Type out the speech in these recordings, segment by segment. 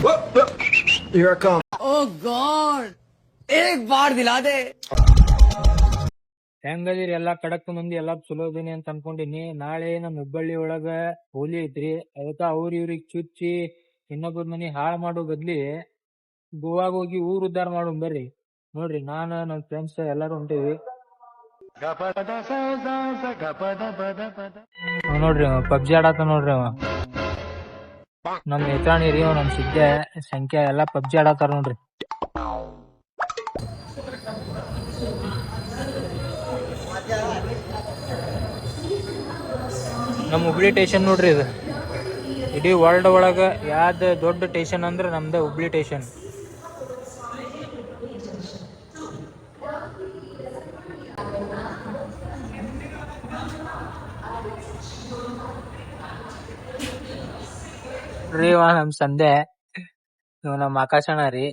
Here I come. Oh God! एक बार दिला दे. ಹೆಂಗದಿರಿ ಎಲ್ಲಾ ಕಡಕ್ ಮಂದಿ ಎಲ್ಲಾ ಚಲೋ ಇದೀನಿ ಅಂತ ಅನ್ಕೊಂಡಿನಿ. ನಾಳೆ ನಮ್ ಹುಬ್ಬಳ್ಳಿ ಒಳಗ ಹೋಲಿ ಐತ್ರಿ. ಅದಕ್ಕ ಇವ್ರಿಗೆ ಚುಚ್ಚಿ ಇನ್ನೊಬ್ಬರ ಮನಿ ಹಾಳ್ ಮಾಡೋ ಬದ್ಲಿ ಗೋವಾಗ್ ಹೋಗಿ ಊರ್ ಉದ್ದಾರ ಮಾಡೋಣ ಬರ್ರಿ. ನೋಡ್ರಿ ನಾನ ನಮ್ ಫ್ರೆಂಡ್ಸ್ ಎಲ್ಲಾರು ಹೊಂಟೇವಿ. ನೋಡ್ರಿ ಪಬ್ಜಿ ಆಡಾತ ನೋಡ್ರಿ ಅವ. ನಮ್ ನೇತ್ರಾಣಿ ರೀ ನಮ್ ಸಿದ್ದೆ ಸಂಖ್ಯಾ ಎಲ್ಲಾ ಪಬ್ಜಿ ಆಡತಾರ ನೋಡ್ರಿ. ನಮ್ ಹುಬ್ಳಿ ಸ್ಟೇಷನ್ ನೋಡ್ರಿ ಇದು. ಇಡೀ ವರ್ಲ್ಡ್ ಒಳಗ ಯಾವ್ದ ದೊಡ್ಡ ಸ್ಟೇಷನ್ ಅಂದ್ರ ನಮ್ದ ಹುಬ್ಳಿ ಸ್ಟೇಷನ್. ರೀ ಇವ ನಮ್ ಸಂದೆ, ಇವ ನಮ್ ಆಕಾಶಣ ರೀ,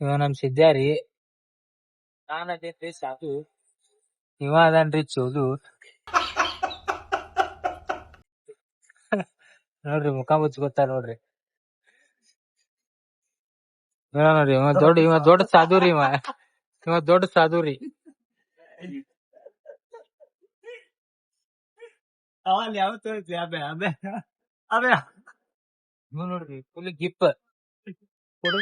ಇವ ನಮ್ ಸಿದ್ಯಾ ರೀ, ನಾನ್ ಅದೇನ್ರಿ ಸಾಧು, ಇವ ಅದನ್ರಿ ಚೋದು. ನೋಡ್ರಿ ಮುಖ ಮುಚ್ಕೋತಾರ ನೋಡ್ರಿ. ನೋಡ್ರಿ ಇವ ದೊಡ್ಡ ಸಾಧು ರೀ. ಇವ ದೊಡ್ಡ ಸಾಧು ರೀ. ನೋಡ್ರಿ ಫುಲ್ ಗಿಪ್ ಫುಲ್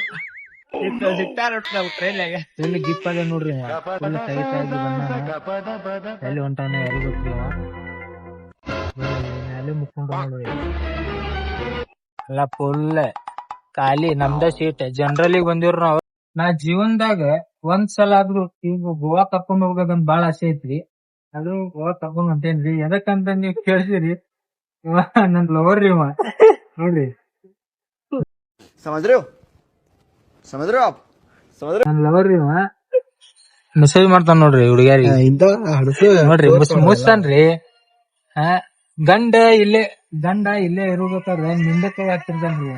ಗಿಪ್ ಅದ ನೋಡ್ರಿ. ಫುಲ್ ಟೈಟ್ ಆಗಿ ಬಂದಾನ. ಎಲ್ಲಿ ಹೊಂಟಾನ ಯಾರಿಗ ಗೊತ್ತ್ರಿ. ಅವ ಮುಕ್ಕೊಂಡ ನೋಡ್ರಿ ಎಲ್ಲ ಫುಲ್ ಖಾಲಿ. ನಮ್ದ ಸೀಟ್ ಜನರಲಿ ಬಂದಿವ್ರ ನಾವ್. ನಾ ಜೀವನದಾಗ ಒಂದ್ಸಲ ಆದ್ರೂ ಈಗ ಗೋವಾ ಕರ್ಕೊಂಡ್ ಹೋಗೋದಂತ ಬಾಳ ಆಸೆ ಐತ್ರಿ. ಅದು ಗೋವಾ ಕರ್ಕೊಂಡ್ ಹೊಂಟೇನ್ರಿ. ಎದಕ್ಕಂತ ನೀವ್ ಕೇಳ್ಸಿರಿ, ಇವ ನನ್ ಲವರ್ ರೀ. ಇವ ನೋಡ್ರಿ ನನ್ ಲವರ್ ರೀ. ಇವ ಮೆಸೇಜ್ ಮಾಡ್ತಾನ ನೋಡ್ರಿ ಹುಡುಗ್ಯಾರಿ. ನೋಡ್ರಿ ಮುಸ್ತಾನ್ರಿ. ಗಂಡ ಇಲ್ಲೇ ಇರ್ಬೇಕಾದ್ರೆ ನಿಂದಕ್ಕೆ ಆಗ್ತಿರ್ತಾನ್ರಿ.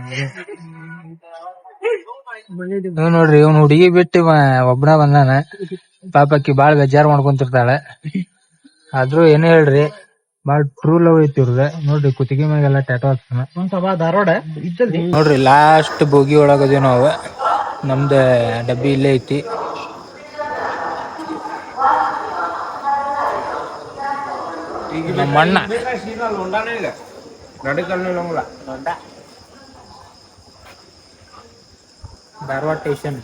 ನೋಡ್ರಿ ಇವ್ನ ಹುಡುಗಿ ಬಿಟ್ಟು ಒಬ್ಬನ ಬಂದಾನ. ಪಾಪಕ್ಕಿ ಬಾಳ್ ಬೇಜಾರ್ ಮಾಡ್ಕೊಂತಿರ್ತಾಳ. ಆದ್ರೂ ಏನೇ ಹೇಳ್ರಿ ಬಾಳ್ ಟ್ರೂ ಲವ್ ಐತಿ ಇವ್ರದ. ನೋಡ್ರಿ ಕುತ್ತಿಗೆ ಮ್ಯಾಗೆಲ್ಲ ಟ್ಯಾಟೋ ಹಾಕ್ತಾನ. ಧಾರವಾಡ ನೋಡ್ರಿ ಲಾಸ್ಟ್ ಬೋಗಿ ಒಳಗದೇವ್ ನಾವ್. ನಮ್ದ ಡಬ್ಬಿ ಇಲ್ಲೇ ಐತಿ. ನಮ್ಮ ಅಣ್ಣ ಧಾರವಾಡ ಸ್ಟೇಷನ್.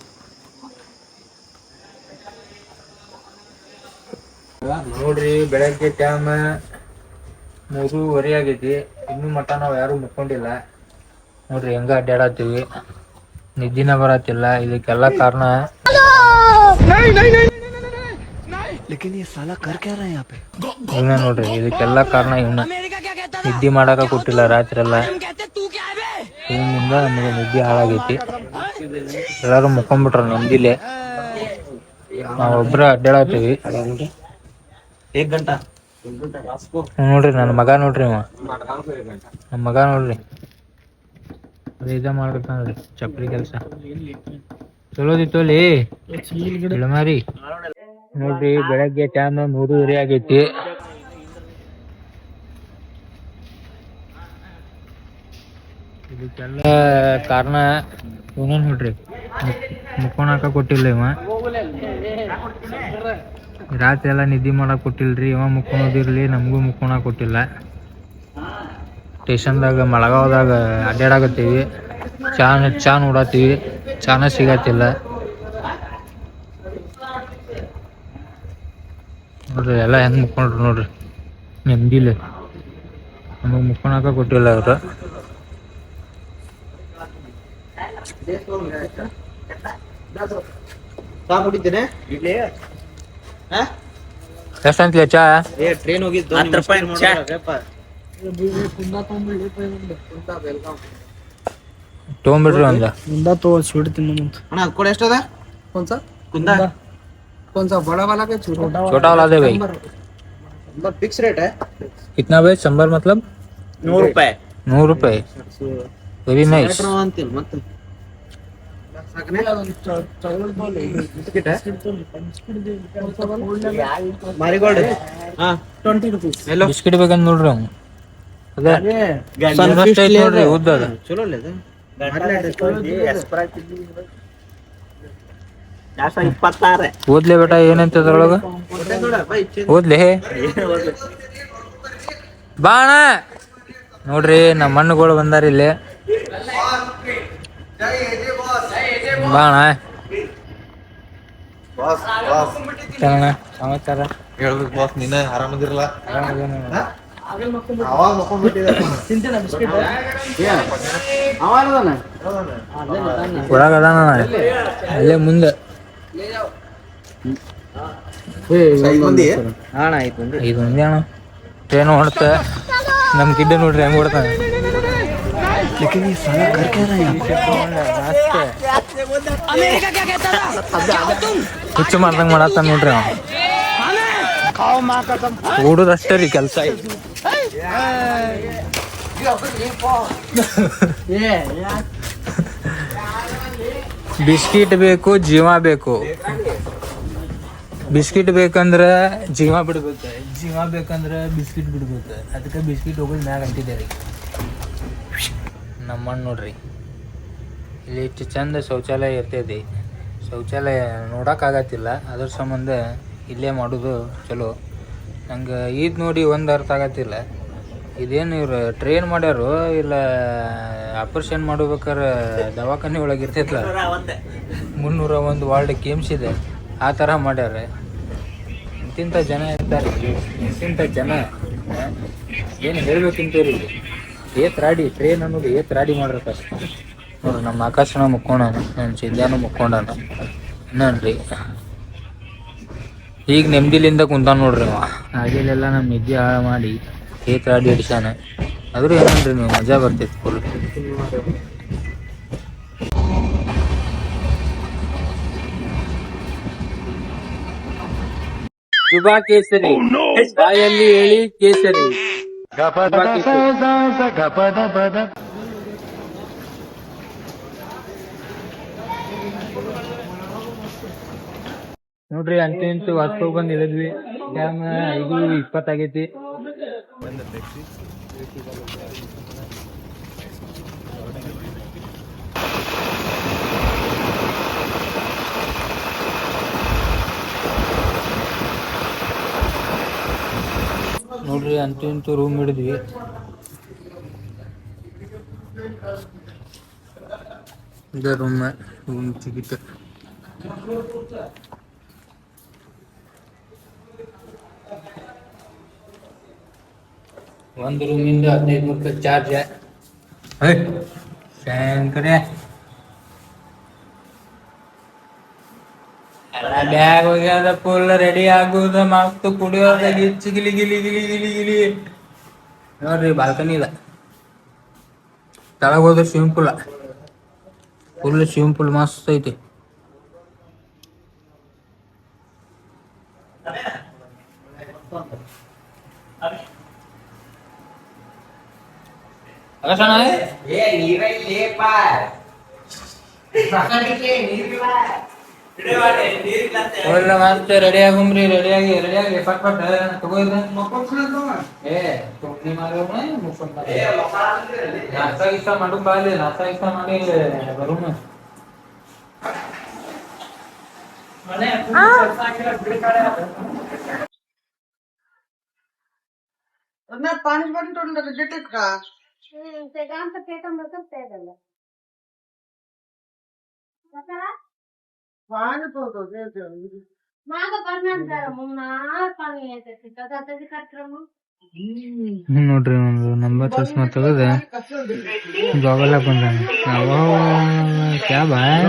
ನೋಡ್ರಿ ಬೆಳಗ್ಗೆ ಟೈಮ್ 3:30 ಆಗೈತಿ. ಇನ್ನು ಮಟ ನಾವ್ ಯಾರು ಮುಕ್ಕೊಂಡಿಲ್ಲ. ನೋಡ್ರಿ ಹೆಂಗ ಅಡ್ಡಾಡತ್ತೀವಿ, ನಿದ್ದಿನ ಬರತ್ತಿಲ್ಲ. ಇದಕ್ಕೆಲ್ಲ ಕಾರಣ ಇವನ ನೋಡ್ರಿ. ಇದಕ್ಕೆಲ್ಲ ಕಾರಣ ಇವನ. ನಿದ್ದಿ ಮಾಡಾಕ ಕೊಟ್ಟಿಲ್ಲ ರಾತ್ರಿ ಎಲ್ಲ. ಇವನಿಂದ ನಮಗೆ ನಿದ್ದೆ ಹಾಳಾಗೈತಿ. ಎಲ್ಲಾರು ಮುಕ್ಕೊಂಡ್ಬಿಟ್ರ ನೆಮ್ಮದಿಲೆ. ನಾವೊಬ್ರ ಅಡ್ಡಾಡತ್ತೀವಿ. ನೋಡ್ರಿ ನನ್ನ ಮಗ ನೋಡ್ರಿ. ನಮ್ಮ ಮಗ ನೋಡ್ರಿ ಇದ ಮಾಡ್ಬೇಕಂದ್ರಿ ಚಪ್ರಿ ಕೆಲ್ಸ. ಚಲೋದಿತ್ತೋಲಿ ಮಾರಿ. ನೋಡ್ರಿ ಬೆಳಗ್ಗೆ ಟೈಮ್ 3:30 ಆಗೈತಿ. ಇದಕ್ಕೆಲ್ಲ ಕಾರಣ ಇವನ ನೋಡ್ರಿ. ಮುಕ್ಕೊಳಕ ಕೊಟ್ಟಿಲ್ಲ ಇವ. ರಾತ್ರಿ ಎಲ್ಲ ನಿದ್ದೆ ಮಾಡಕ್ ಕೊಟ್ಟಿಲ್ರಿ. ಇವ ಮುಕ್ಕೊಳೋದಿರ್ಲಿ, ನಮಗೂ ಮುಕ್ಕೊಳಕ್ ಕೊಟ್ಟಿಲ್ಲ. ಸ್ಟೇಷನ್ದಾಗ ಮಳಗಾವದಾಗ ಅಡ್ಡಾಡಕತ್ತೀವಿ. ಚಾ ನೋಡತ್ತೀವಿ, ಚಾನ ಸಿಗತ್ತಿಲ್ಲ. ನೋಡ್ರಿ ಎಲ್ಲ ಹೆಂಗ್ ಮುಕ್ಕೊಂಡ್ರು ನೋಡ್ರಿ ನೆಮ್ಮದಿಲೆ. ನಮಗ್ ಮುಕ್ಕೊಳಕ ಕೊಟ್ಟಿಲ್ಲ ಅವ್ರು. ಎಷ್ಟಂತ ಚಾ? ಟ್ರೈನ್ ಹೋಗಿದ್ದು ತೊಗೊಂಬಿಡ್ರಿ ಒಂದ. स्वीट तिन एष्टदा कौन सा बड़ा वाला के छोटा वाला दे भाई. फिक्स रेट है. कितना भाई? 100 मतलब 100 रुपए. 100 रुपए. Very nice. Marigold 20 rupees. Biscuit ಬೇಕಂತ ನೋಡ್ರಿ ಅವ್ನು. ಅದೇ ನೋಡ್ರಿ ಉದ್ದ ಅದ. ಚಲೋ ಇಲ್ಲ ಓದ್ಲೆ ಬೇಟ ಏನಂತ ಅದ್ರೊಳಗ ಓದ್ಲೆ ಬಾಣ ನೋಡ್ರಿ ನಮ್ಮ ಮಣ್ಣುಗಳು ಬಂದಾರ ಇಲ್ಲಿ ಬಾಣ ಸಮಾಚಾರ ಹೇಳ್ಬೇಕು ಬಾಸ್ ನೀನ ಆರಾಮದಿರಲ್ಲ ಒಳಗ ಅದಾನ ಅಲ್ಲೇ ಮುಂದೆ ಐದು ಮಂದಿ ಅಣ್ಣ ಟ್ರೈನ್ ಹೊಡ್ತ ನಮ್ ಕಿಡ್ಡೆ ನೋಡ್ರಿ ಹೆಂಗ್ ಹೊಡ್ತಾನೆ ಹುಚ್ಚು ಮಾಡ್ದಂಗ ಮಾಡತ್ತ ನೋಡ್ರಿ ಅವ ಓಡುದಷ್ಟೇ ರೀ ಕೆಲ್ಸ ಬಿಸ್ಕಿಟ್ ಬೇಕು ಜೀವ ಬೇಕು ಬಿಸ್ಕಿಟ್ ಬೇಕಂದ್ರ ಜೀವ ಬಿಡ್ಬೇಕು ಜೀವ ಬೇಕಂದ್ರ ಬಿಸ್ಕಿಟ್ ಬಿಡ್ಬೇಕು ಅದಕ್ಕೆ ಬಿಸ್ಕಿಟ್ ಹೋಗೋದು ಮ್ಯಾಗ ಅಂತಿದ್ದೆ ರೀ ನಮ್ಮ ಮಣ್ಣು ನೋಡ್ರಿ ಇಲ್ಲಿ ಇಷ್ಟು ಚಂದ ಶೌಚಾಲಯ ಇರ್ತೈತಿ ಶೌಚಾಲಯ ನೋಡೋಕ್ಕಾಗತ್ತಿಲ್ಲ ಅದ್ರ ಸಂಬಂಧ ಇಲ್ಲೇ ಮಾಡೋದು ಚಲೋ ನಂಗೆ ಇದು ನೋಡಿ ಒಂದು ಅರ್ಥ ಆಗತ್ತಿಲ್ಲ ಇದೇನು ಇವ್ರು ಟ್ರೈನ್ ಮಾಡ್ಯಾರು ಇಲ್ಲ ಆಪರೇಷನ್ ಮಾಡ್ಬೇಕಾರೆ ದವಾಖಾನೆ ಒಳಗೆ ಇರ್ತೈತಲ್ಲ 301 ವಾರ್ಡ್ ಕೇಮ್ಸ್ ಇದೆ ಆ ಥರ ಮಾಡ್ಯಾರ ಇಂತಿಂಥ ಜನ ಇರ್ತಾರೆ ಇಂತಿಂಥ ಜನ ಏನು ಹೇಳ್ಬೇಕಂತೀರಿ ರಾಡಿ ಟ್ರೈನ್ ಅನ್ನೋದು ರಾಡಿ ಮಾಡಿರ್ತಾರೆ ನೋಡ್ರಿ ನಮ್ಮ ಆಕಾಶನ ಮುಕ್ಕೊಂಡಾನ ನನ್ನ ಸಿದ್ಧಾನು ಮುಕ್ಕೊಂಡಾನ ಇನ್ನನ್ರಿ ಈಗ ನೆಮ್ಮದಿಲಿಂದ ಕುಂತಾನ ನೋಡ್ರಿ ಅವ ಹಾಗೆಲ್ಲ ನಮ್ಮ ನಿದ್ದೆ ಹಾಳು ಮಾಡಿ ರಾಡಿ ಹಿಡಿಸಾನ ಆದ್ರೂ ಏನನ್ರಿ ನೀವು ಮಜಾ ಬರ್ತೈತಿ ಫುಲ್ ಶುಭಾ ಕೇಸರಿ ಬಾಯಲ್ಲಿ ಹೇಳಿ ಕೇಸರಿ ನೋಡ್ರಿ ಅಂತೂ ಇಂತೂ ಹೊತ್ತು ಬಂದ್ ಇಳಿದ್ವಿ ಟೈಮ್ 5:20 ಆಗೈತಿ ನೋಡ್ರಿ ಅಂತೂ ಇಂತೂ ರೂಮ್ ಹಿಡಿದ್ವಿ ಇದ ರೂಮ್ ಸಿಗಿತ್ತು ಒಂದು ರೂಮಿಂದ 1500 ರೂಪಾಯಿ ಚಾರ್ಜ್ ಶಂಕರೇ ಎಲ್ಲ ಬ್ಯಾಗ್ ಹೋಗ್ಯಾದ ಫುಲ್ ರೆಡಿ ಆಗುದ ಮಸ್ತ್ ಕುಡಿಯೋದ ಗಿಚ್ಚಿ ಗಿಲಿ ಗಿಲಿ ಗಿಲಿ ಗಿಲಿ ಗಿಲಿ ನೋಡ್ರಿ ಬಾಲ್ಕನಿ ಇಲ್ಲ ತಳಗ ಹೋದ್ರೆ swimming pool full swimming pool ಮಸ್ತ್ ಐತಿ ಮಸ್ತ್ ರೆಡಿ ಆಗುಮ್ರಿ ರೆಡಿಯಾಗಿ ಪಟ್ ಪಟ್ ತಗೋಯ್ರಿ ನಾಷ್ಟ ಗಿಷ್ಟ ಮಾಡು ಬಾಲಿ ನಾಷ್ಟ ಗಿಷ್ಟ ಮಾಡಿ ಬರು पाणी पण तोंडात देतात का ते आमचं पेटंबर करता येतं पाणी पोहतो माग करणार जरा मग पाणी येतं त्याचे कार्यक्रम ನೋಡ್ರಿ ಒಂದು ನಂಬರ್ ಚಸ್ಮಾ ತೆಗದ ಬಾಗಲ ಬಂದಾನ ಕ್ಯಾ ಬಾಯ್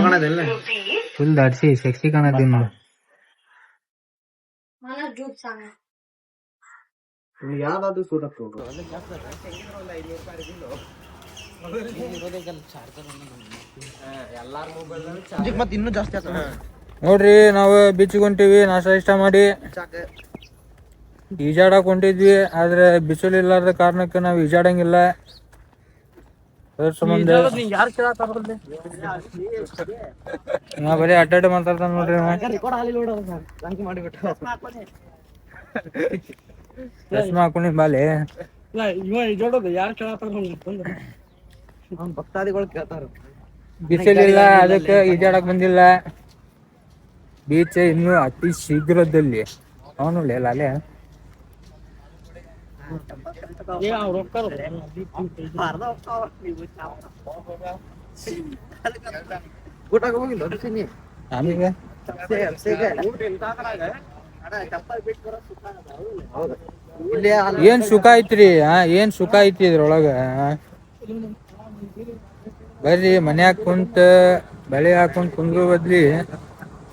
ಫುಲ್ ದಾಡ್ಸಿ ಸೆಕ್ಸಿ ಕಾಣತ್ತೀನಿ ನೋಡು मला झूठ सांग ಯಾವ್ದಾದ್ರು ಸೂಟಪ್ ಮತ್ತೆ ಇನ್ನೂ ಜಾಸ್ತಿ ಆಗ್ತದೆ ನೋಡ್ರಿ ನಾವು ಬೀಚ್ಗೆ ಹೊಂಟಿವಿ ನಾಷ್ಟ ಇಷ್ಟ ಮಾಡಿ ಈಜಾಡಕ್ ಹೊಂಟಿದ್ವಿ ಆದ್ರೆ ಬಿಸಿಲು ಇಲ್ಲಾರ್ದ ಕಾರಣಕ್ಕೆ ನಾವು ಈಜಾಡಂಗಿಲ್ಲ ಅದ್ರ ಸಂಬಂಧ ನಾ ಬರೀ ಅಡ್ಡಾಡ ಮಾತಾಡ್ತಾನ ನೋಡ್ರಿ ಚಸ್ಮಾ ಹಾಕೊಂಡಿ ಬಾಲೆ ಈಜಾಡೋದು ಯಾರು ಕೇಳತ್ತಾರ ಭಕ್ತಾದಿಗಳು ಕೇಳ್ತಾರ. ಬಿಸಿಲಿಲ್ಲ ಅದಕ್ಕೆ ಈಜಾಡಕ್ ಬಂದಿಲ್ಲ. ಬೀಚ್ ಇನ್ನು ಅತಿ ಶೀಘ್ರದಲ್ಲಿ ಅವನು ಅಲೆ ಊಟಕ್ಕೆ ಹೋಗಿಲ್ಲ ರುಚಿನಿ? ಆಮೇಲೆ ಏನ್ ಸುಖ ಐತ್ರಿ ಏನ್ ಸುಖ ಐತಿ ಇದ್ರೊಳಗ. ಬರ್ರಿ ಮನ್ಯಾಗ ಕುಂತ ಬಳಿ ಹಾಕೊಂಡ್ ಕುಂದ್ರ ಬದ್ಲಿ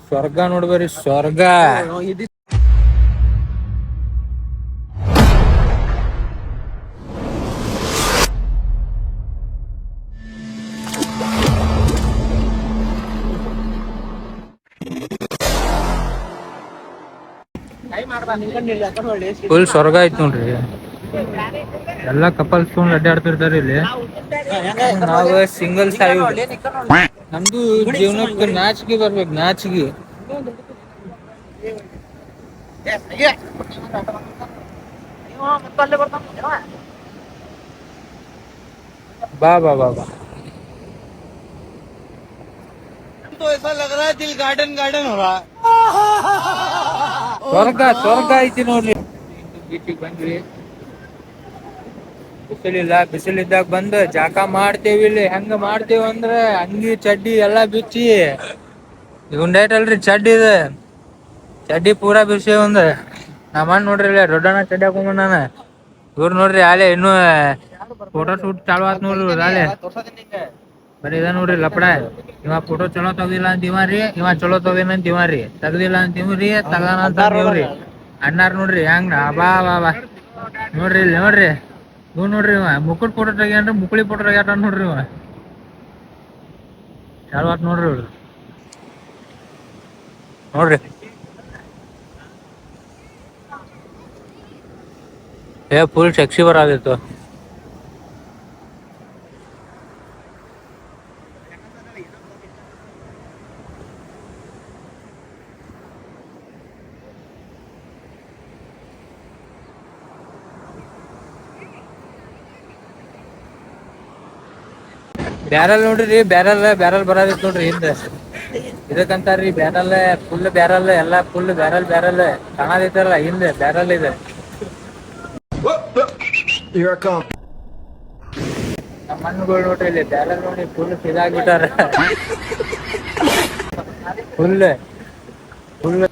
ಸ್ವರ್ಗ ನೋಡ್ಬರಿ ಸ್ವರ್ಗ. ಫುಲ್ ಸ್ವರ್ಗ ಐತ್ ನೋಡ್ರಿ. ಎಲ್ಲಾ ಕಪಲ್ಸ್ ತೊಗೊಂಡ್ ಅಡ್ಡಾಡ್ತಿರ್ತಾರ ಇಲ್ಲಿ. ನಾವ್ ಸಿಂಗಲ್ಸ್ ನಮ್ದು ಜೀವನಕ್ಕೆ ನಾಚಿಕೆ ಬರ್ಬೇಕು, ನಾಚಿಕೆ. ಬಾ ಬಾ ಬಾ ಬಾ. ಸ್ವರ್ಗ ಸ್ವರ್ಗ ಐತಿ ನೋಡ್ರಿ. ಬೀಚಿಗೆ ಬಂದ್ವಿ, ಬಿಸಿಲಿದ್ದಾಗ ಬಂದು ಜಾಕ ಮಾಡ್ತೇವಿ. ಇಲ್ಲಿ ಹೆಂಗ ಮಾಡ್ತೇವಿ ಅಂದ್ರ ಅಂಗಿ ಚಡ್ಡಿ ಎಲ್ಲಾ ಬಿಚ್ಚಿ ಗುಂಡೈಟ್ ಅಲ್ರಿ ಚಡ್ಡಿ. ಇದೆ ಚಡ್ಡಿ ಪೂರಾ ಬಿಸಿ ಒಂದ್ ನಮ್ಮನ್ ನೋಡ್ರಿ ಇಲ್ಲ ದೊಡ್ಡಣ್ಣ ಚಡ್ಡಿ ಹಾಕೊಂಡ್ ನಾನು. ಇವ್ರು ನೋಡ್ರಿ ಆಲೆ ಇನ್ನು ಫೋಟೋ ಶೂಟ್ ಚಾಲು ಆತ್ ನೋಡ್ರಿ. ಆಲೆ ಬರೀ ಇದ ನೋಡ್ರಿ ಲಪಡ. ಇವ ಫೋಟೋ ಚಲೋ ತಗದಿಲ್ಲ ಅಂತ ಇವ ರೀ, ಇವ ಚಲೋ ತಗದಿಲ್ಲ ಅಂತ ಇವ ರೀ. ತಗದಿಲ್ಲ ಅಂತ ಇವ್ರಿ, ತಗದಾನ ಅಂತ ಇವ್ರಿ. ಅಣ್ಣಾರ್ ನೋಡ್ರಿ ಹೆಂಗ ಬಾ ಬಾ ಬಾ. ನೋಡ್ರಿ ಇಲ್ಲಿ ನೋಡ್ರಿ, ಇವ್ ನೋಡ್ರಿ ಇವ ಮುಕ್ಕುಳ್ ಫೋಟೋ ತೆಗಿಯನ್ರಿ, ಮುಕ್ಕಳಿ ಫೋಟೋ ತೆಗಿಯಾಟ ನೋಡ್ರಿ. ಇವ ಚಾಲು ಆತ್ ನೋಡ್ರಿ ಇವ್ರು ನೋಡ್ರಿ. ಫುಲ್ ಸೆಕ್ಸಿ ಬರಾದಿತ್ತು. ಬ್ಯಾರಲ್ ನೋಡ್ರಿ, ಬ್ಯಾರಲ್ ಬರಾದಿತ್ತು ನೋಡ್ರಿ ಹಿಂದ. ಇದಕ್ಕಂತಾರ್ರಿ ಬ್ಯಾರಲ್, ಫುಲ್ ಬ್ಯಾರಲ್ ಎಲ್ಲಾ ಫುಲ್ ಬ್ಯಾರಲ್ ಕಾಣದಿತ್ತಲ್ಲ ಹಿಂದೆ ಬ್ಯಾರಲ್ ಇದೆ. ನಮ್ಮ ಮಣ್ಣುಗಳು ನೋಡ್ರಿ ಇಲ್ಲಿ ಬ್ಯಾರಲ್ ನೋಡಿ ಫುಲ್ ಇದಾಗ್ಬಿಟ್ಟಾರ. ಫುಲ್ ಫುಲ್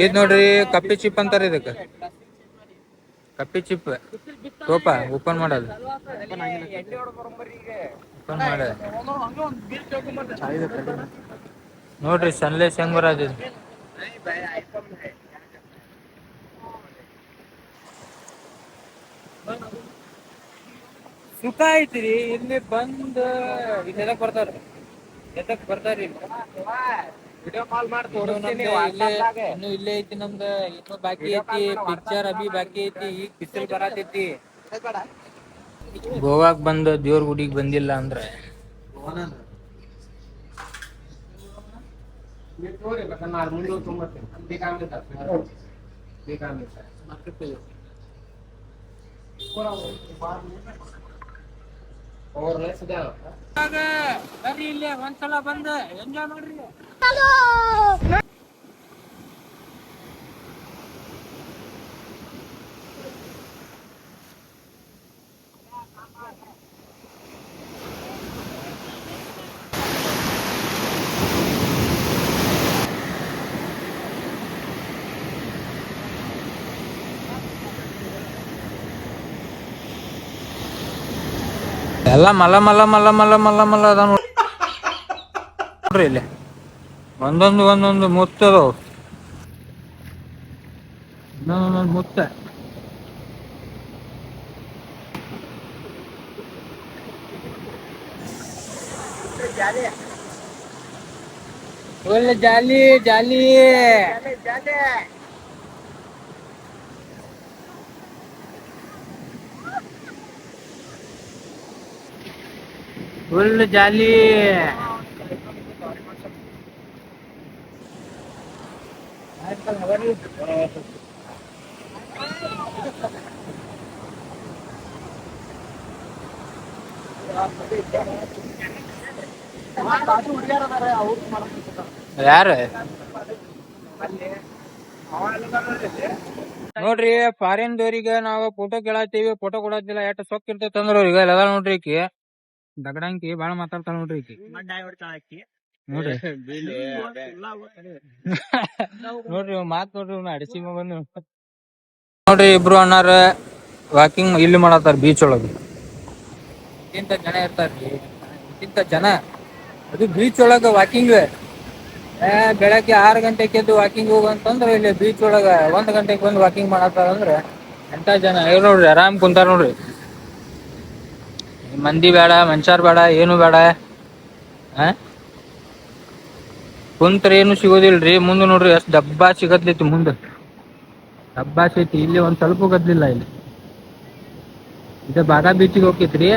ಇದ್ ನೋಡ್ರಿ ಕಪ್ಪಿ ಚಿಪ್ ಅಂತಾರ ಇದಕ್ಕ. ಕಪ್ಪಿ ಚಿಪ್ ತೋಪ ಓಪನ್ ಮಾಡೋದು. ಓಪನ್ ಮಾಡ ನೋಡ್ರಿ ಸನ್ಲೇಸ್ ಹೆಂಗ್ ಬರೋದು. ಸುಖ ಐತ್ರಿ ಇಲ್ಲಿ ಬಂದ್. ಇಲ್ಲಿ ಎದಕ್ ಬರ್ತಾರಿ ವಿಡಿಯೋ ಕಾಲ್ ಮಾಡಿ ಇನ್ನು ಇಲ್ಲೇ ಐತಿ ನಮ್ದ. ಇನ್ನು ಬಾಕಿ ಐತಿ ಪಿಕ್ಚರ್ ಅಭಿ ಬಾಕಿ ಐತಿ. ಈಗ ಬಿಸಿಲ್ ಬರತೈತಿ. ಗೋವಾಕ್ ಬಂದ ದೇವ್ರ ಗುಡಿಗೆ ಬಂದಿಲ್ಲ ಅಂದ್ರೆ ಬರ್ರಿ ಇಲ್ಲಿ ಒಂದ್ಸಲ ಬಂದ ಎಂಜಾಯ್ ಮಾಡ್ರಿ. ಎಲ್ಲ ಮಲ್ಲ ಮಲ್ಲ ಮಲ್ಲ ಮಲ್ಲ ಮಲ್ಲ ಮಲ್ಲ ಅದ ನೋಡ್ರಿ ಇಲ್ಲಿ ಒಂದೊಂದು ಮುತ್ತದು ಇನ್ನೊಂದೊಂದು ಮುತ್ತ. ಒಳ್ಳೆ ಜಾಲಿ ಜಾಲಿ ಫುಲ್ ಜಾಲಿ. ಯಾರು ನೋಡ್ರಿ ಫಾರಿನ್ ದವ್ರಿಗೆ ನಾವು ಫೋಟೋ ಕೇಳತ್ತೀವಿ, ಫೋಟೋ ಕೊಡತ್ತಿಲ್ಲ. ಎಷ್ಟು ಸೊಕ್ಕ ಇರ್ತೈತಿ ಅಂದ್ರ ಈಗ ಎಲ್ಲ ನೋಡ್ರಿ ಈಕಿ ದಗಡಂಕಿ ಬಾಳ ಮಾತಾಡ್ತಾಳ ನೋಡ್ರಿ ಈಕಿ. ನೋಡ್ರಿ ನೋಡ್ರಿ ಮಾತ್ ನೋಡ್ರಿ ಅಡಿಸಿ ಬಂದು ನೋಡ್ರಿ ಇಬ್ರು ಅಣ್ಣಾರ ವಾಕಿಂಗ್ ಇಲ್ಲಿ ಮಾಡತ್ತಾರ ಬೀಚ್ ಒಳಗ. ಇಂತ ಜನ ಇರ್ತಾರ್ರಿ, ಇಂತ ಜನ ಅದು ಬೀಚ್ ಒಳಗ ವಾಕಿಂಗ್. ಬೆಳಗ್ಗೆ 6 ಗಂಟೆಗೆ ಎದ್ದು ವಾಕಿಂಗ್ ಹೋಗಂತಂದ್ರ ಇಲ್ಲಿ ಬೀಚ್ ಒಳಗ 1 ಗಂಟೆಗೆ ಬಂದು ವಾಕಿಂಗ್ ಮಾಡತ್ತಾರ ಅಂದ್ರ ಎಂತ ಜನ ಇವ್ರು ನೋಡ್ರಿ. ಆರಾಮ್ ಕುಂತಾರ ನೋಡ್ರಿ. ಮಂದಿ ಬೇಡ, ಮನುಷ್ಯರ್ ಬೇಡ, ಏನು ಬೇಡ. ಕುಂತ್ರ ಏನು ಸಿಗೋದಿಲ್ರಿ. ಮುಂದೆ ನೋಡ್ರಿ ಎಷ್ಟು ಡಬ್ಬಾ ಸಿಗತ್ಲೈತಿ. ಮುಂದೆ ಡಬ್ಬಾ ಸಿಗತಿ. ಇಲ್ಲಿ ಒಂದ್ ಸ್ವಲ್ಪ ಗದ್ಲಿಲ್ಲ. ಇಲ್ಲಿ ಇದು ಬಾಗಾ ಬೀಚಿಗೆ ಹೋಗಿತ್ರಿ.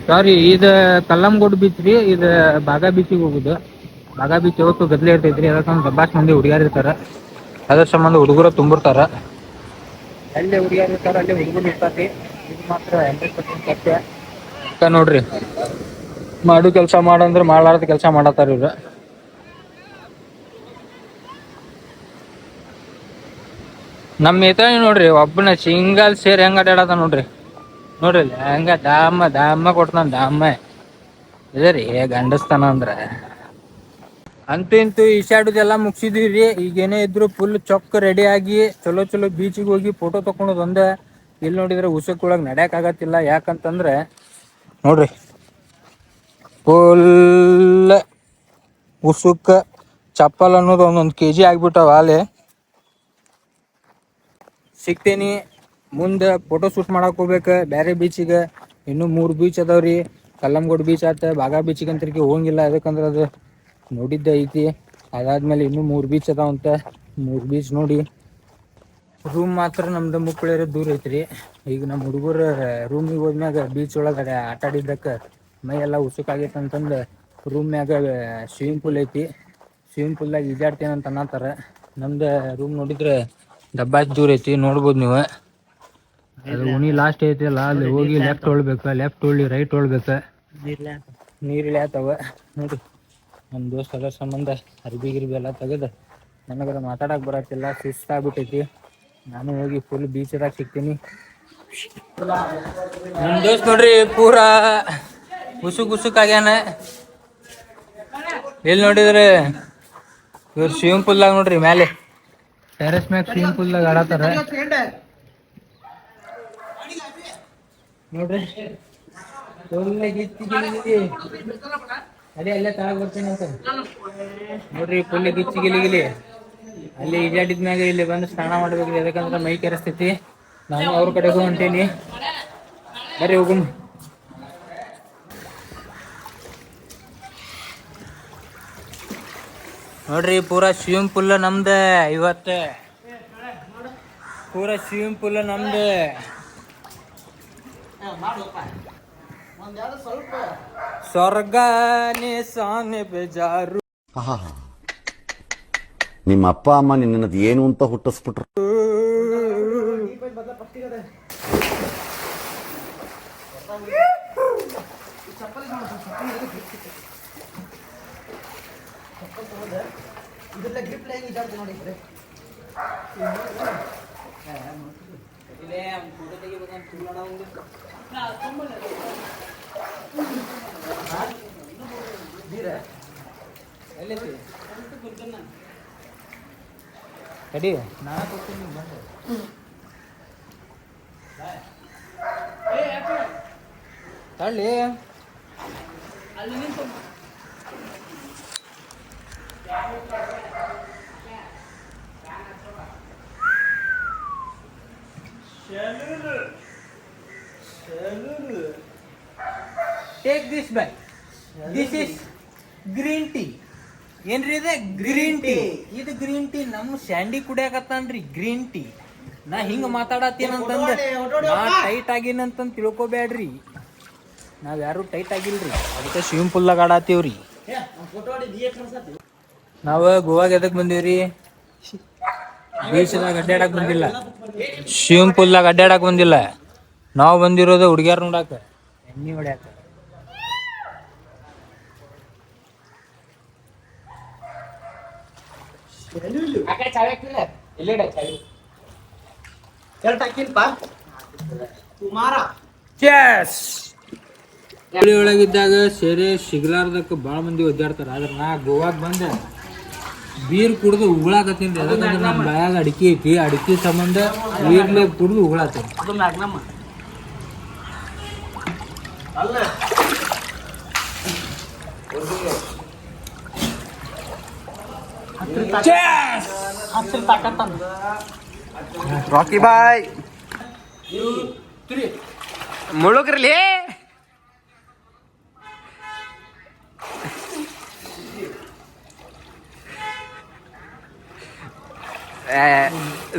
ಸಾರಿ, ಇದು ಕಲ್ಲಂಗೋಡ್ ಬೀಚ್ ರೀ. ಇದು ಬಾಗಾ ಬೀಚಿಗೆ ಹೋಗುದು. ಬಾಗಾ ಬೀಚ್ ಯಾವತ್ತು ಗದ್ಲೆ ಇರ್ತೈತ್ರಿ. ಅದಕ್ಕೆ ಡಬ್ಬಾಸ್ ಮಂದಿ ಹುಡುಗಿಯಾರ ಇರ್ತಾರ. ಅದ್ರ ಸಂಬಂಧ ಹುಡುಗರು ತುಂಬಿರ್ತಾರ. ಅಲ್ಲಿ ಹುಡುಗಿಯಾರ ಇರ್ತಾರ, ಅಲ್ಲಿ ಹುಡುಗರು ಇರ್ತಾರ್ರಿ. ಇದು ಮಾತ್ರ 100% ಸತ್ಯ. ನೋಡ್ರಿ ಮಾಡು ಕೆಲಸ ಮಾಡಂದ್ರ ಮಾಡ್ಲಾರ್ದ ಕೆಲಸ ಮಾಡತ್ತಾರ ಇವ್ರು. ನಮ್ ಮಿತ್ರ ನೋಡ್ರಿ ಒಬ್ಬನ ಸಿಂಗಲ್ ಸೇರ್ ಹೆಂಗ ಅಡ್ಯಾಡದ ನೋಡ್ರಿ. ನೋಡ್ರಿ ಹೆಂಗ ದಾಮ ಕೊಡ್ತಾನ. ದಾಮ ಇದರಿ ಗಂಡಸ್ತಾನ ಅಂದ್ರ. ಅಂತೂ ಇಂತೂ ಈಶಾಡುದೆಲ್ಲ ಮುಗಿಸಿದ್ವಿ. ಈಗೇನೇ ಇದ್ರು ಫುಲ್ ಚೊಕ್ ರೆಡಿ ಆಗಿ ಚಲೋ ಚಲೋ ಬೀಚಿಗೆ ಹೋಗಿ ಫೋಟೋ ತಕೊಂಡದ್ ಒಂದ. ಇಲ್ಲಿ ನೋಡಿದ್ರೆ ಉಸಕ್ಕೊಳಗ್ ನಡ್ಯಾಕ್ ಆಗತ್ತಿಲ್ಲ. ಯಾಕಂತಂದ್ರೆ ನೋಡ್ರಿ ಫುಲ್ ಉಸುಕ್ ಚಪ್ಪಲ್ ಅನ್ನೋದು 1 kg ಆಗ್ಬಿಟ್ಟವ. ಅಲ್ಲಿ ಸಿಗ್ತೇನಿ ಮುಂದೆ ಫೋಟೋ ಶೂಟ್ ಮಾಡಕ್ ಹೋಗ್ಬೇಕು ಬೇರೆ ಬೀಚಿಗೆ. ಇನ್ನು 3 ಬೀಚ್ ಅದಾವ್ರಿ. ಕಲ್ಲಂಗೋಡ್ ಬೀಚ್ ಆತ, ಬಾಗಾ ಬೀಚಿಗೆ ಅಂತರ್ಕಿ ಹೋಗಂಗಿಲ್ಲ. ಯಾಕಂದ್ರ ಅದು ನೋಡಿದ್ದ ಐತಿ. ಅದಾದ್ಮೇಲೆ ಇನ್ನು 3 ಬೀಚ್ ಅದಾವಂತ. 3 ಬೀಚ್ ನೋಡಿ ರೂಮ್ ಮಾತ್ರ ನಮ್ದು ಮುಕ್ಕಳಿರೋ ದೂರ ಐತ್ರಿ. ಈಗ ನಮ್ಮ ಹುಡುಗರು ರೂಮಿಗೆ ಹೋದ್ಮ್ಯಾಗ ಬೀಚ್ ಒಳಗಡೆ ಆಟ ಆಡಿದ್ದಕ್ಕ ಮೈ ಎಲ್ಲ ಉಸುಕ್ ಆಗೈತೆ ಅಂತಂದು ರೂಮ್ ಮ್ಯಾಗ ಸ್ವಿಮ್ಮಿಂಗ್ ಪೂಲ್ ಐತಿ. ಸ್ವಿಮ್ಮಿಂಗ್ ಪೂಲ್ದಾಗ ಈಜಾಡ್ತೇನೆ ಅಂತ ಅನ್ನತ್ತಾರ. ನಮ್ದು ರೂಮ್ ನೋಡಿದ್ರೆ ಡಬ್ಬಾಸ್ ದೂರ ಐತಿ. ನೋಡ್ಬೋದು ನೀವು. ಅದು ಉಣಿ ಲಾಸ್ಟ್ ಐತಿಲ್ಲ, ಅಲ್ಲಿ ಹೋಗಿ ಲೆಫ್ಟ್ ಹೊಳ್ಬೇಕು. ಲೆಫ್ಟ್ ಹೊಳ್ಳಿ ರೈಟ್ ಹೊಳ್ಬೇಕು. ನೀರಿಳಿ ಆತವ ನೋಡಿ. ನಮ್ಮ ದೋಸ್ತ ಅದರ ಸಂಬಂಧ ಅರ್ಬಿ ಗಿರ್ಬಿ ಎಲ್ಲ ತೆಗೆದು ನನಗರ ಮಾತಾಡಕ್ ಬರತ್ತಿಲ್ಲ. ಸುಸ್ತಾಗ್ಬಿಟ್ಟೈತಿ. ನಾನು ಹೋಗಿ ಫುಲ್ ಬೀಚದಾಗ ಸಿಗ್ತೀನಿ. ನಮ್ಮ ದೋಸ್ತ್ ನೋಡ್ರಿ ಪೂರಾ ಉಸುಕ್ ಆಗ್ಯಾನ. ಎಲ್ಲಿ ನೋಡಿದ್ರೆ ಇವ್ರು ಸ್ವಿಮ್ಮಿಂಗ್ ಪೂಲ್ದಾಗ ನೋಡ್ರಿ ಮ್ಯಾಲೆ ಟೆರೆಸ್ ಮ್ಯಾಗ ಸ್ವಿಮ್ಮಿಂಗ್ ಪೂಲ್ದಾಗ ಆಡತ್ತಾರ ನೋಡ್ರಿ. ಅಲ್ಲೇ ತಳಗ್ ಬರ್ತೀನಿ ಅಂತ ನೋಡ್ರಿ. ಫುಲ್ ಗಿಚ್ಚಿ ಗಿಲಿ ಅಲ್ಲಿ ಈಜಾಡಿದ್ಮ್ಯಾಗ ಇಲ್ಲಿ ಬಂದು ಸ್ನಾನ ಮಾಡ್ಬೇಕು. ಯಾಕಂದ್ರೆ ಮೈ ಕೆರೆಸ್ತೈತಿ. ನಾನು ಅವ್ರ ಕಡೆಗೂ ಹೊಂಟೀನಿ. ಬರ್ರಿ ಹೋಗುಮ್. ನೋಡ್ರಿ ಪೂರಾ ಸ್ವಿಮ್ಮಿಂಗ್ ಪೂಲ್ ನಮ್ದೆ ಇವತ್ತು. ಪೂರಾ ಸ್ವಿಮ್ಮಿಂಗ್ ಪೂಲ್ ನಮ್ದೆ. ಸ್ವಲ್ಪ ಸ್ವರ್ಗನೇ ಸಾನೆ ಬೇಜಾರು. ನಿಮ್ಮ ಅಪ್ಪ ಅಮ್ಮ ನಿನ್ನದು ಏನು ಅಂತ ಹುಟ್ಟಿಸ್ಬಿಟ್ರು. ಇದ್ರಲ್ಲ ಗ್ರಿಪ್ ಲೈನ್ ಇದಾಡ್ತು ನೋಡಿ ಇದ್ರೆ ತಡಿ ನಾನು ಕೊಡ್ತೀನಿ ಬಂದು. ತಳ್ಳಿ take this by. This is green tea. ಏನ್ರಿ ಇದೆ ಗ್ರೀನ್ ಟೀ. ಇದು ಗ್ರೀನ್ ಟೀ ನಮ್ಮ ಸ್ಯಾಂಡಿ ಕುಡಿಯಾಕತ್ತಾನ್ರಿ ಗ್ರೀನ್ ಟೀ. ನಾ ಹಿಂಗ ಮಾತಾಡತ್ತೀನಂತಂದ ನಾ ಟೈಟ್ ಆಗಿನಂತಂದ್ ತಿಳ್ಕೊಬ್ಯಾಡ್ರಿ. ನಾವ್ ಯಾರು ಟೈಟ್ ಆಗಿಲ್ರಿ, ಅದಕ್ಕೆ ಸ್ವಿಮ್ಮಿಂಗ್ ಪೂಲ್ದಾಗ ಆಡಾತೀವ್ರಿ. ನಾವ ಗೋವಾಗ ಎದಕ್ ಬಂದೀವ್ರಿ? ಬೀಚ್ದಾಗ ಅಡ್ಡಾಡಕ್ ಬಂದಿಲ್ಲ, ಸ್ವಿಮ್ಮಿಂಗ್ ಪೂಲ್ದಾಗ ಅಡ್ಡಾಡಕ್ ಬಂದಿಲ್ಲ. ನಾವು ಬಂದಿರೋದು ಹುಡುಗ್ಯಾರ ನೋಡಾಕ, ಎಣ್ಣಿ ಹೊಡ್ಯಾಕ. ಹುಳಿ ಒಳಗಿದ್ದಾಗ ಸೇರೆ ಸಿಗ್ಲಾರ್ದಕ್ಕ ಬಾಳ ಮಂದಿ ಒದ್ದಾಡ್ತಾರ. ಆದ್ರ ನಾ ಗೋವಾಗ ಬಂದ ಬೀರ್ ಕುಡ್ದು ಉಗುಳಾಕತ್ತೀನಿ. ಅದಕ್ಕಂದ್ರೆ ನಮ್ಮ ಬಾಯಾಗ ಅಡಿಕೆ ಐತಿ, ಅಡಿಕೆ ಸಂಬಂಧ ಬೀರ್ಲೆ ಕುಡ್ದು ಉಗುಳಾತೀನಿ. ರಾಕಿ ಬಾಯ್ ಮುಳುಗ್ರಲಿ.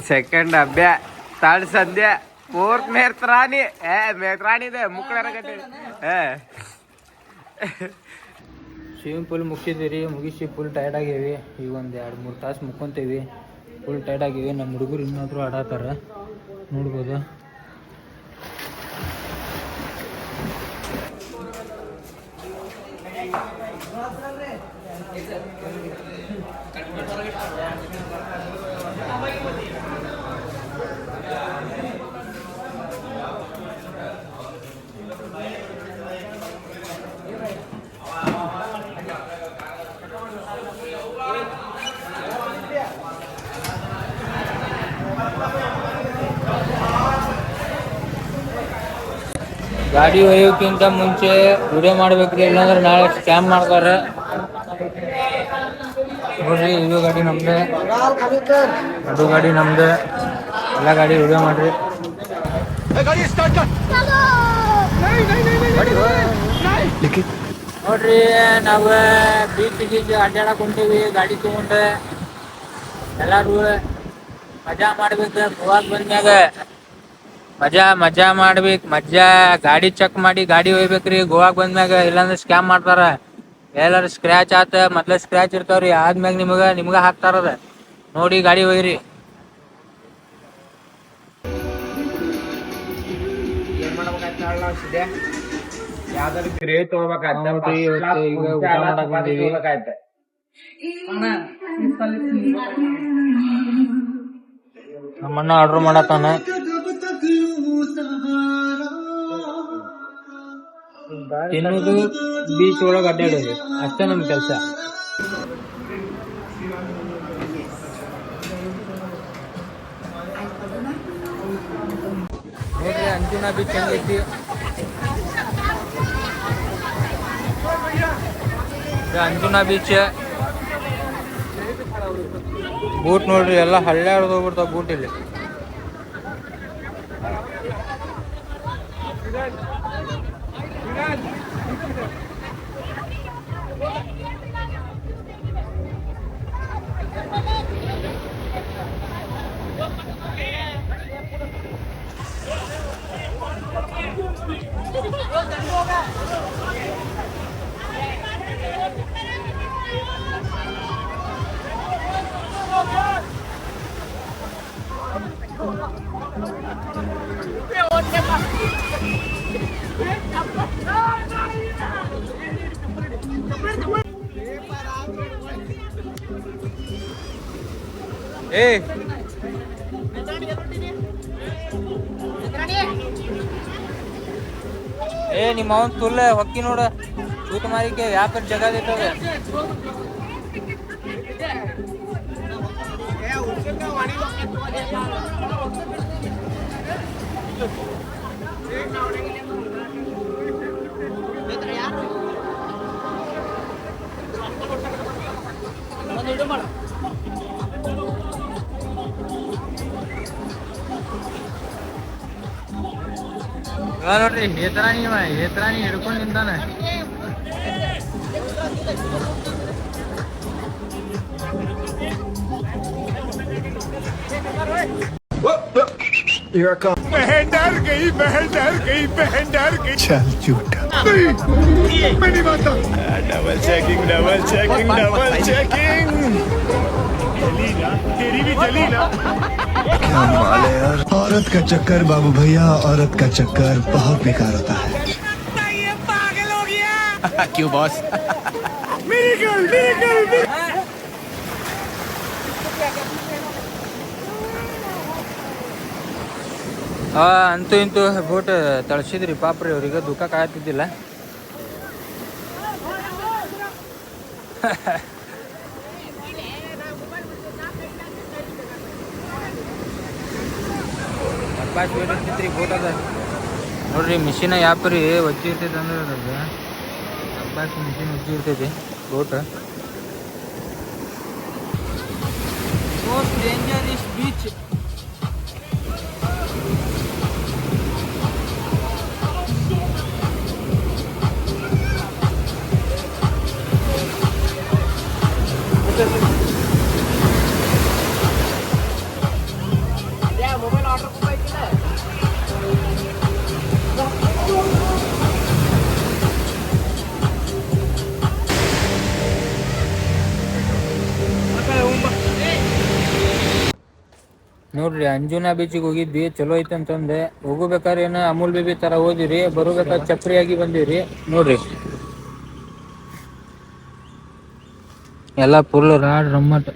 ಸೆಕೆಂಡ್ ಅಭ್ಯ ತರ್ಡ್ ಸಂಧ್ಯ ಫೋರ್ತ್ ಮೇತ್ರಾಣಿ. ಮೇತ್ರಾಣಿದೆ ಮುಕ್ಕಳರಗತ್ತೆ. ಸ್ವಿಮ್ಮಿಂಗ್ ಪೂಲ್ ಮುಗಿಸಿದ್ದೀರಿ, ಮುಗಿಸಿ ಫುಲ್ ಟೈರ್ಡ್ ಆಗೇವಿ. ಈಗ ಒಂದು 2-3 ತಾಸು ಮುಕ್ಕೊಂತೀವಿ. Full tired ಆಗೇವಿ. ನಮ್ಮ ಹುಡುಗರು ಇನ್ನೊಬ್ರು ಆಡತ್ತಾರ, ನೋಡ್ಬೋದು. ಗಾಡಿ ಒಯ್ಯೋಕ್ಕಿಂತ ಮುಂಚೆ ವಿಡಿಯೋ ಮಾಡ್ಬೇಕ್ರಿ, ಇಲ್ಲಾಂದ್ರೆ ನಾಳೆ ಸ್ಕ್ಯಾಮ್ ಮಾಡ್ತಾರೆ. ನೋಡ್ರಿ, ಇದು ಗಾಡಿ ನಮ್ದೆ, ಅದು ಗಾಡಿ ನಮ್ದೆ. ಎಲ್ಲ ಗಾಡಿ ವಿಡಿಯೋ ಮಾಡ್ರಿ. ನೋಡ್ರಿ, ನಾವು ಬೀಚ್ ಅಡ್ಡಾಡಕ್ ಹೊಂಟೀವಿ ಗಾಡಿ ತಗೊಂಡು. ಎಲ್ಲಾರು ಮಜಾ ಮಾಡ್ಬೇಕು. ಗೋವಾಗ ಬಂದ್ಮ್ಯಾಗ ಮಜಾ ಮಾಡ್ಬೇಕು. ಗಾಡಿ ಚೆಕ್ ಮಾಡಿ ಗಾಡಿ ಒಯ್ಬೇಕ್ರಿ ಗೋವಾಗ ಬಂದ್ಮ್ಯಾಗ. ಇಲ್ಲಾಂದ್ರೆ ಸ್ಕ್ಯಾಮ್ ಮಾಡ್ತಾರ. ಎಲ್ಲಾರು ಸ್ಕ್ರ್ಯಾಚ್ ಆತ, ಮೊದ್ಲ ಸ್ಕ್ರ್ಯಾಚ್ ಇರ್ತಾವ್ರಿ, ಆದ್ಮ್ಯಾಗ ನಿಮ್ಗ ಹಾಕ್ತಾರದ. ನೋಡಿ ಗಾಡಿ ಒಯ್ರಿ. ಯಾವ್ದಾದ್ರು ಗ್ರೇ ತಗೋಬೇಕಾಯ್ತು. ಈಗ ಊಟ ಮಾಡಕ್ ಬಂದೀವಿ. ನಮ್ಮಣ್ಣ ಆರ್ಡರ್ ಮಾಡತ್ತಾನ. ತಿನ್ನೋದು, ಬೀಚ್ ಒಳಗೆ ಅಡ್ಡಾಡೋದು ಅಷ್ಟೇ ನಮ್ ಕೆಲಸ. ನೋಡ್ರಿ, ಅಂಜುನಾ ಬೀಚ್ ಹೆಂಗೈತಿ. ಅಂಜುನಾ ಬೀಚ್ ಬೂಟ್ ನೋಡ್ರಿ, ಎಲ್ಲ ಹಳ್ಳ್ಯಾರ್ದು ಹೋಗ್ಬಿಡ್ತಾವ ಬೂಟ್ ಇಲ್ಲಿ. ಏ ನಿಮ್ಮ ಅವನ್ ತುಲ್ಲ ಹೊಕ್ಕಿ ನೋಡ ತೂತ ಮಾರಿಕೆ ವ್ಯಾಪಾರ ಜಗ ಇರ್ತದೆ. ನೋಡ್ರಿ ಹೇತರಾಣಿ ಹಿಡ್ಕೊಂಡ್ ನಿಂತಾನ. औरत का चक्कर बाबू भैया, औरत का चक्कर बहुत बेकार होता है. क्यों बॉस? ಅಂತೂ ಇಂತೂ ಬೋಟ್ ತಳ್ಸಿದ್ರಿ ಪಾಪ್ರಿ ಅವ್ರಿಗೆ ದುಃಖ ಕಾಯ್ತಿದ್ದಿಲ್ಲ. ಇರ್ತೈತ್ರಿ ಬೋಟ್ ಅದ ನೋಡ್ರಿ. ಮಿಷಿನ ಯಾಪ್ರಿ ಒಜ್ಜಿ ಇರ್ತೈತೆ ಅಂದ್ರೆ ಅದ್ರಾಗ ಅಬ್ಬಾಸ್ ಮಿಷಿನ್ ಒಜ್ಜಿ ಇರ್ತೈತಿ ಬೋಟ್. Most dangerous beach. ನೋಡ್ರಿ ಅಂಜುನಾ ಬೀಚಿಗೆ ಹೋಗಿದ್ವಿ, ಚಲೋ ಐತೆ ಅಂತಂದೆ. ಹೋಗಬೇಕಾದ್ರೆ ಏನ ಅಮೂಲ್ ಬೇಬಿ ತರ ಹೋದಿರಿ, ಬರೋಬೇಕಾದ್ರೆ ಚಪ್ರಿಯಾಗಿ ಬಂದಿವ್ರಿ. ನೋಡ್ರಿ ಎಲ್ಲ ಫುಲ್ ರಾಡ್ ರಮ್ಮಟ್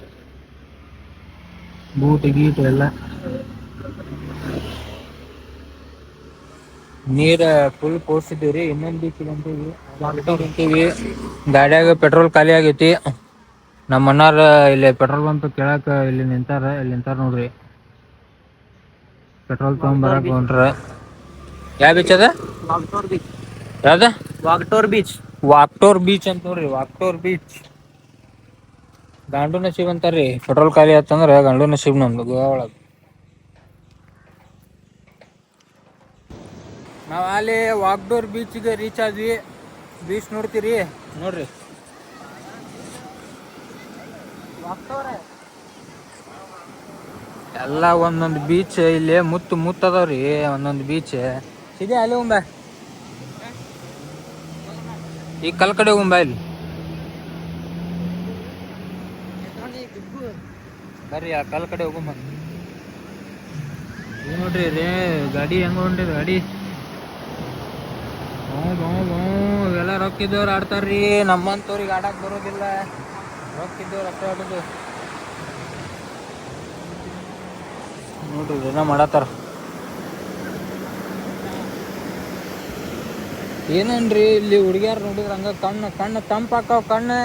ಬೂಟ್ ಗೀಟ್ ಎಲ್ಲ ನೀರ ಫುಲ್ ಕೋರ್ಸಿದ್ದೀವ್ರಿ. ಇನ್ನೊಂದ್ ಬೀಚಿಗೆ ಅಂತೀವಿ. ಗಾಡಿಯಾಗ ಪೆಟ್ರೋಲ್ ಖಾಲಿ ಆಗೈತಿ. ನಮ್ಮ ಅಣ್ಣಾರ ಇಲ್ಲಿ ಪೆಟ್ರೋಲ್ ಬಂಕ್ ಕೇಳಾಕ ಇಲ್ಲಿ ನಿಂತಾರ ನೋಡ್ರಿ. ಪೆಟ್ರೋಲ್ ತಗೊಂಬರಕ್ ಹೊಂಟ್ರ. ಯಾವ ಬೀಚ್ ಅದ? ಯಾವ್ದ? ವಾಕ್ಟೋರ್ ಬೀಚ್ ಅಂತ ನೋಡ್ರಿ. ವಾಕ್ಟೋರ್ ಬೀಚ್ ಗಂಡು ನಸೀಬ್ ಅಂತಾರ್ರಿ. ಪೆಟ್ರೋಲ್ ಖಾಲಿ ಆತಂದ್ರ ಗಂಡು ನಸೀಬ್ ನಮ್ದು ಗೋವಾ ಒಳಗ. ನಾವ್ ಅಲ್ಲಿ ವಾಕ್ಡೋರ್ ಬೀಚ್ಗೆ ರೀಚ್ ಆದ್ವಿ. ಬೀಚ್ ನೋಡ್ತೀರಿ ನೋಡ್ರಿ. ಎಲ್ಲ ಒಂದೊಂದು ಬೀಚ್ ಇಲ್ಲಿ ಮುತ್ತು ಅದಾವ್ರಿ. ಒಂದೊಂದು ಬೀಚ್ ಇದೆ. ಅಲ್ಲಿ ಹೋಗ್ಬ, ಈ ಕಲ್ ಕಡೆ ಹೋಗ್ಬ. ಇಲ್ಲಿ ಬರ್ರಿ ಆ ಕಲ್ ಕಡೆ ಹೋಗ್ಬ. ನೋಡ್ರಿ ರೇ ಗಾಡಿ ಹೆಂಗ ಹೊಂಟಿದ ಗಾಡಿ. ಇವೆಲ್ಲ ರೊಕ್ಕಿದ್ದವ್ರು ಆಡ್ತಾರ್ರಿ. ನಮ್ಮಂತವ್ರಿಗೆ ಆಡಕ್ ಬರೋದಿಲ್ಲ. ರೊಕ್ಕಿದ್ದವ್ರು ರೊಕ್ಕ ಆಡೋದು ನೋಡ್ರಿ. ಏನೋ ಮಾಡತ್ತಾರ. ಏನೇನ್ರಿ ಇಲ್ಲಿ ಹುಡುಗಿಯಾರ ನೋಡಿದ್ರ ಹಂಗ ಕಣ್ಣು ತಂಪಾಕಾವ್ ಕಣ್ಣು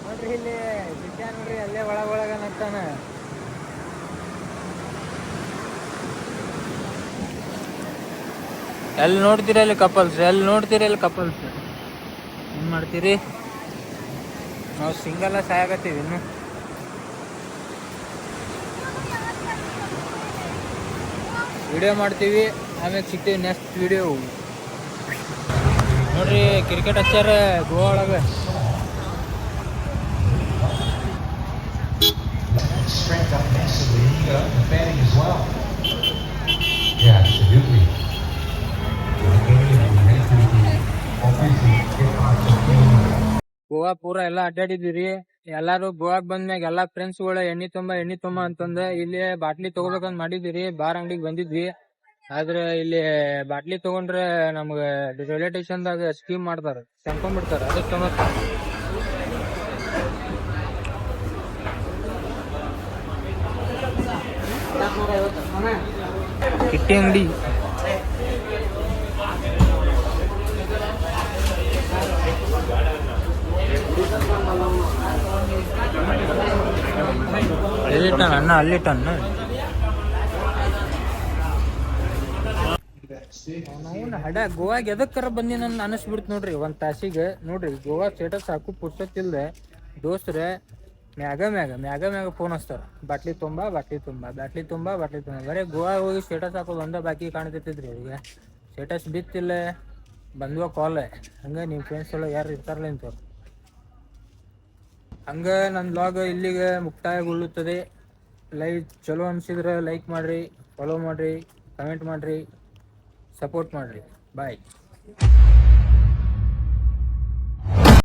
ನೋಡ್ರಿ. ಇಲ್ಲಿ ವಿದ್ಯಾ ನೋಡ್ರಿ ಅಲ್ಲೇ ಒಳಗ ನಗ್ತಾನ. ಎಲ್ಲಿ ನೋಡ್ತೀರಿ ಅಲ್ಲಿ ಕಪಲ್ಸ್. ಏನ್ ಮಾಡ್ತೀರಿ? ನಾವು ಸಿಂಗಲ್ ಸಾಯಾಗತ್ತೀವಿ ಇನ್ನು. ವಿಡಿಯೋ ಮಾಡ್ತೀವಿ, ಆಮೇಲೆ ಸಿಗ್ತೀವಿ ನೆಕ್ಸ್ಟ್ ವಿಡಿಯೋ. ನೋಡ್ರಿ ಕ್ರಿಕೆಟ್ ಹಚ್ಚಾರ ಗೋವಾ ಒಳಗೆ. ಗೋವಾ ಪೂರಾ ಎಲ್ಲಾ ಅಡ್ಡಾಡಿದ್ವಿ. ಎಲ್ಲಾರು ಗೋವಾಕ್ ಬಂದ್ಮ್ಯಾಗ ಎಲ್ಲಾ ಫ್ರೆಂಡ್ಸ್ ಗಳು ಎಣ್ಣಿ ತುಂಬ ಅಂತಂದ ಇಲ್ಲಿ ಬಾಟ್ಲಿ ತಗೋಬೇಕಂತ ಮಾಡಿದ್ವಿ. ಬಾರ್ ಅಂಗಡಿಗೆ ಬಂದಿದ್ವಿ. ಆದ್ರೆ ಇಲ್ಲಿ ಬಾಟ್ಲಿ ತಗೊಂಡ್ರೆ ನಮ್ಗ ರೈಲ್ವೆ ಸ್ಟೇಷನ್ದಾಗ ಸ್ಕೀಮ್ ಮಾಡ್ತಾರ, ಸಂಕೊಂಡ್ಬಿಡ್ತಾರ. ಅದಕ್ಕೆ ಕಿಟ್ಟಿ ಅಂಗಡಿ ಎಲ್ಲಿಟ್ಟಾನ ಅಣ್ಣ ಅಲ್ಲಿಟ್ಟಾನ ಹಡ ಗೋವಾಗ ಎದಕ್ಕರ ಬಂದಿ ನನ್ ಅನಿಸ್ಬಿಡ್ತು ನೋಡ್ರಿ ಒಂದ್ ತಾಸಿಗೆ ನೋಡ್ರಿ ಗೋವಾ ಸ್ಟೇಟಸ್ ಹಾಕು ಪುಸ್ತಕಲ್ದೆ ದೋಸ್ತ್ರೆ ಮ್ಯಾಗ ಫೋನ್ ಹಚ್ತಾರ ಬಾಟ್ಲಿ ತುಂಬಾ ಬರೇ ಗೋವಾ ಹೋಗಿ ಸ್ಟೇಟಸ್ ಹಾಕೋದು ಒಂದ ಬಾಕಿ ಕಾಣ್ತೈತಿದ್ರಿ ಅವ್ರಿಗೆ ಸ್ಟೇಟಸ್ ಬಿತ್ತಿಲ್ಲ ಬಂದ್ವ ಕಾಲ್ ಹಂಗ ನಿಮ್ ಫ್ರೆಂಡ್ಸ್ ಎಲ್ಲ ಯಾರು ಇರ್ತಾರಲ್ಲ ಇಂಥವ್ರು ಹಂಗ ನನ್ನ ಬ್ಲಾಗ್ ಇಲ್ಲಿಗೆ ಮುಕ್ತಾಯಗೊಳ್ಳುತ್ತದೆ. ಚಲೋ ಅನ್ಸಿದ್ರೆ ಲೈಕ್ ಮಾಡ್ರಿ, ಫಾಲೋ ಮಾಡ್ರಿ, ಕಮೆಂಟ್ ಮಾಡ್ರಿ, ಸಪೋರ್ಟ್ ಮಾಡ್ರಿ. ಬಾಯ್.